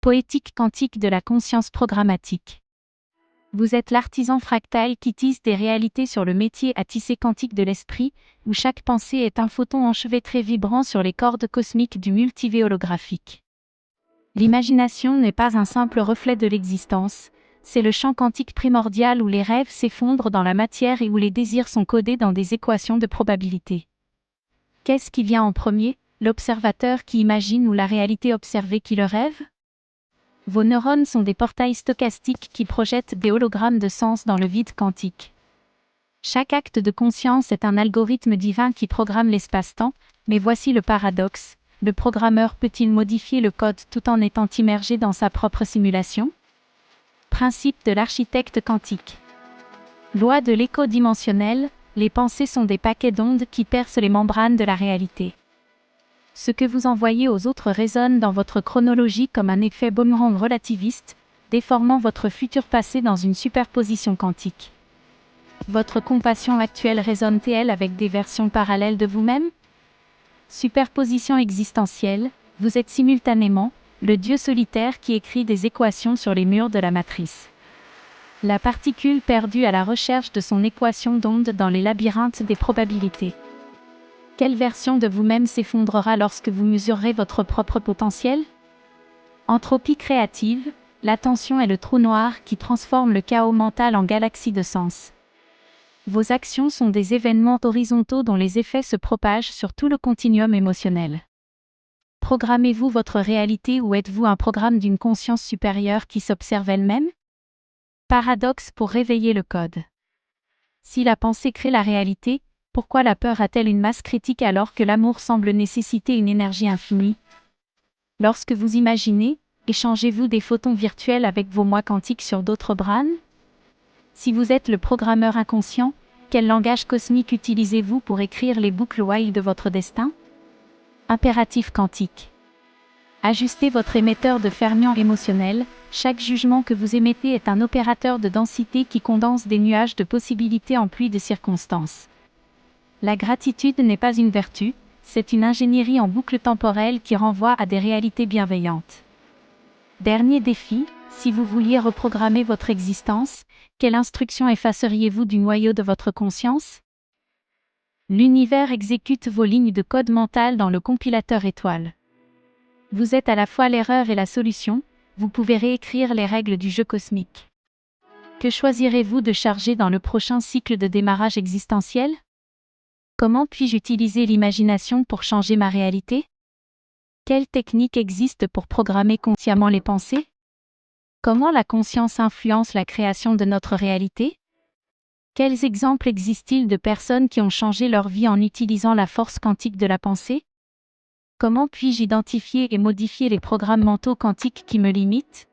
Poétique quantique de la conscience programmatique. Vous êtes l'artisan fractal qui tisse des réalités sur le métier à tisser quantique de l'esprit, où chaque pensée est un photon enchevêtré vibrant sur les cordes cosmiques du multivers holographique. L'imagination n'est pas un simple reflet de l'existence, c'est le champ quantique primordial où les rêves s'effondrent dans la matière et où les désirs sont codés dans des équations de probabilité. Qu'est-ce qui vient en premier, l'observateur qui imagine ou la réalité observée qui le rêve ? Vos neurones sont des portails stochastiques qui projettent des hologrammes de sens dans le vide quantique. Chaque acte de conscience est un algorithme divin qui programme l'espace-temps, mais voici le paradoxe. Le programmeur peut-il modifier le code tout en étant immergé dans sa propre simulation ? Principe de l'architecte quantique. Loi de l'écho dimensionnel, les pensées sont des paquets d'ondes qui percent les membranes de la réalité. Ce que vous envoyez aux autres résonne dans votre chronologie comme un effet boomerang relativiste, déformant votre futur passé dans une superposition quantique. Votre compassion actuelle résonne-t-elle avec des versions parallèles de vous-même ? Superposition existentielle, vous êtes simultanément le Dieu solitaire qui écrit des équations sur les murs de la matrice. La particule perdue à la recherche de son équation d'onde dans les labyrinthes des probabilités. Quelle version de vous-même s'effondrera lorsque vous mesurerez votre propre potentiel ? Entropie créative, l'attention est le trou noir qui transforme le chaos mental en galaxie de sens. Vos actions sont des événements horizontaux dont les effets se propagent sur tout le continuum émotionnel. Programmez-vous votre réalité ou êtes-vous un programme d'une conscience supérieure qui s'observe elle-même ? Paradoxe pour réveiller le code. Si la pensée crée la réalité, pourquoi la peur a-t-elle une masse critique alors que l'amour semble nécessiter une énergie infinie ? Lorsque vous imaginez, échangez-vous des photons virtuels avec vos moi quantiques sur d'autres brânes ? Si vous êtes le programmeur inconscient, quel langage cosmique utilisez-vous pour écrire les boucles while de votre destin ? Impératif quantique. Ajustez votre émetteur de fermions émotionnels. Chaque jugement que vous émettez est un opérateur de densité qui condense des nuages de possibilités en pluie de circonstances. La gratitude n'est pas une vertu, c'est une ingénierie en boucle temporelle qui renvoie à des réalités bienveillantes. Dernier défi, si vous vouliez reprogrammer votre existence, quelle instruction effaceriez-vous du noyau de votre conscience ? L'univers exécute vos lignes de code mental dans le compilateur étoile. Vous êtes à la fois l'erreur et la solution, vous pouvez réécrire les règles du jeu cosmique. Que choisirez-vous de charger dans le prochain cycle de démarrage existentiel ? Comment puis-je utiliser l'imagination pour changer ma réalité ? Quelles techniques existent pour programmer consciemment les pensées ? Comment la conscience influence la création de notre réalité ? Quels exemples existent-ils de personnes qui ont changé leur vie en utilisant la force quantique de la pensée ? Comment puis-je identifier et modifier les programmes mentaux quantiques qui me limitent ?